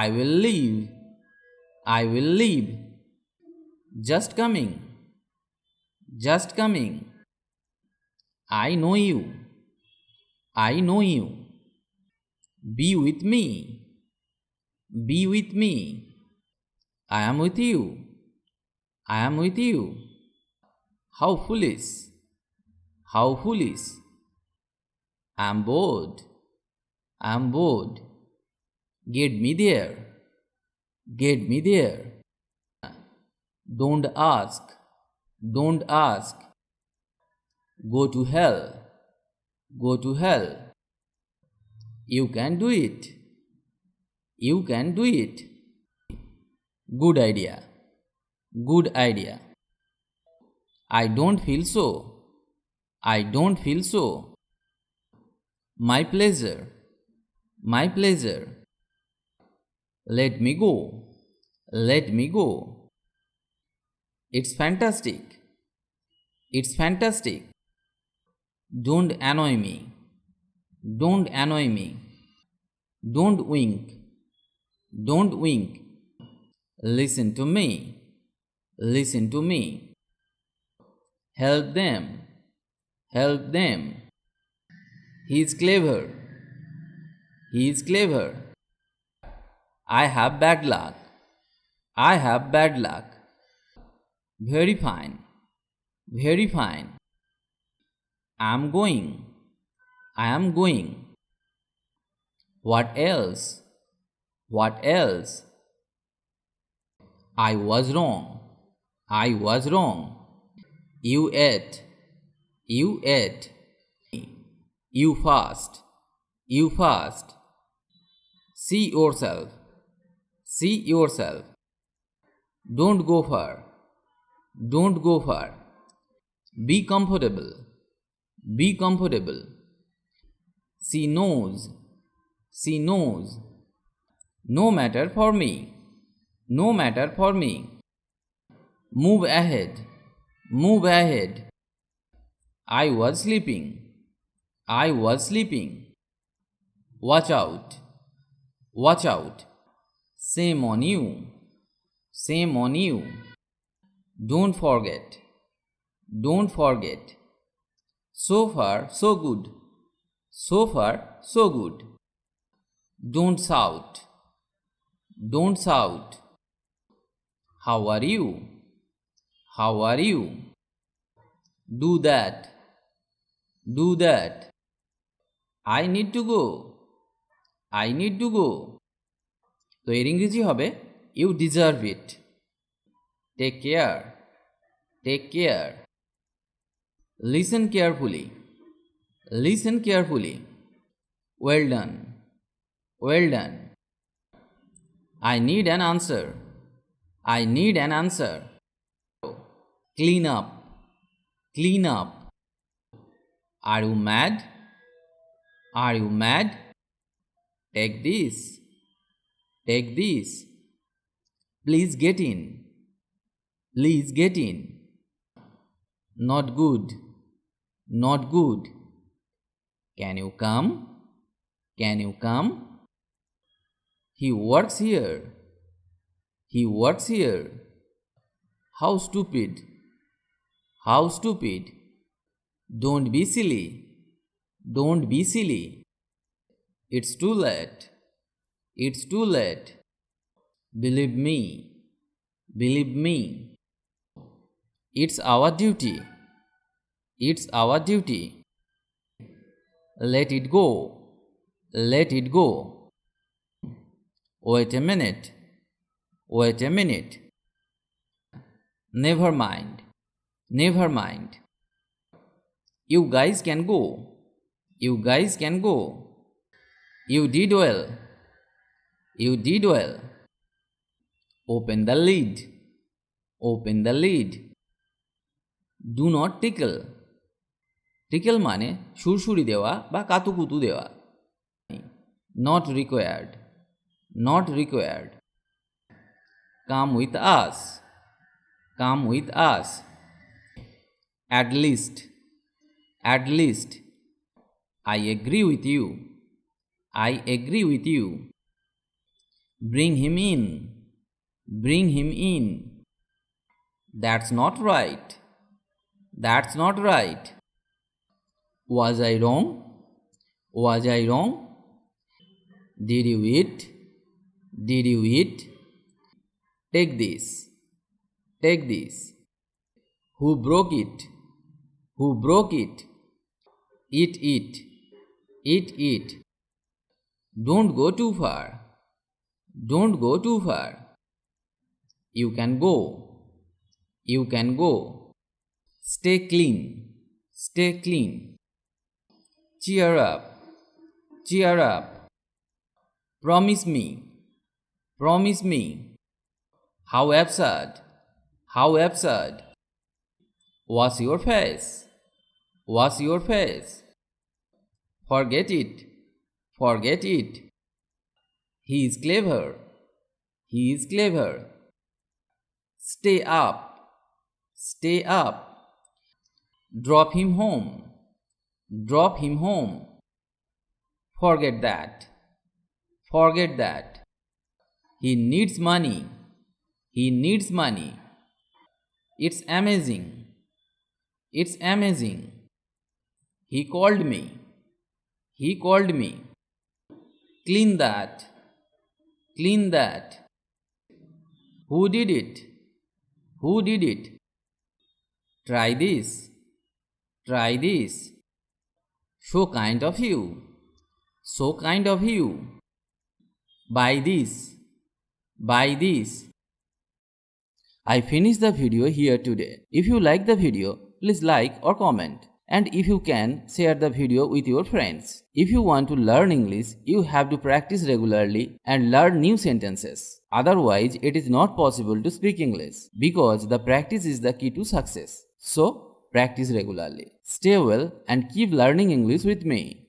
I will leave. I will leave. Just coming. Just coming. I know you. I know you. Be with me. Be with me. I am with you. I am with you. How foolish. How foolish. I am bored. I am bored. Get me there. Get me there. Don't ask. Don't ask. Go to hell. Go to hell. You can do it. You can do it. Good idea. Good idea. I don't feel so. I don't feel so. My pleasure. My pleasure. Let me go. Let me go. It's fantastic. It's fantastic. Don't annoy me. Don't annoy me. Don't wink. Don't wink. Listen to me. Listen to me. Help them. Help them. He is clever. He is clever. I have bad luck. I have bad luck. Very fine. Very fine. I am going. I am going. What else? What else? I was wrong. I was wrong. You ate. You ate. You fast. You fast. See yourself. See yourself. Don't go far. Don't go far. Be comfortable. Be comfortable. She knows. She knows. No matter for me. No matter for me. Move ahead. Move ahead. I was sleeping. I was sleeping. Watch out. Watch out. Shame on you. Shame on you. Don't forget. Don't forget. So far, so good. So far, so good. Don't shout. Don't shout. How are you? How are you? Do that. Do that. I need to go. I need to go. তো এর ইংরেজি হবে you deserve it. Take care. Take care. Listen carefully. Listen carefully. Well done. Well done. I need an answer. I need an answer. Clean up. Clean up. Are you mad? Are you mad? Take this. Take this. Please get in. Please get in. Not good. Not good. Can you come? Can you come? He works here. He works here. How stupid. How stupid. Don't be silly. Don't be silly. It's too late. It's too late. Believe me. Believe me. It's our duty. It's our duty. Let it go. Let it go. Wait a minute. Wait a minute. Never mind. Never mind. You guys can go. You guys can go. You did well. You did well. Open the lid. Open the lid. Do not tickle. Tickle মানে সুরসুরি দেওয়া বা কাতুকুতু দেওয়া। Not required. Not required. Come with us. Come with us. At least. At least. I agree with you. I agree with you. Bring him in. Bring him in. That's not right. That's not right. Was I wrong? Was I wrong? Did you eat? Did you eat? Take this. Take this. Who broke it? Who broke it? Eat it. Eat it. Don't go too far. Don't go too far. You can go. You can go. Stay clean. Stay clean. Cheer up. Cheer up. Promise me. Promise me. How absurd. How absurd. Wash your face. Wash your face. Forget it. Forget it. He is clever. He is clever. Stay up. Stay up. Drop him home. Drop him home. Forget that. Forget that. He needs money. He needs money. It's amazing. It's amazing. He called me. He called me. Clean that. Clean that. Who did it? Who did it? Try this. Try this. So kind of you. So kind of you. Buy this. Buy this. I finished the video here today. If you like the video, please like or comment. And if you can, share the video with your friends. If you want to learn English, you have to practice regularly and learn new sentences. Otherwise, it is not possible to speak English because the practice is the key to success. So, practice regularly. Stay well and keep learning English with me.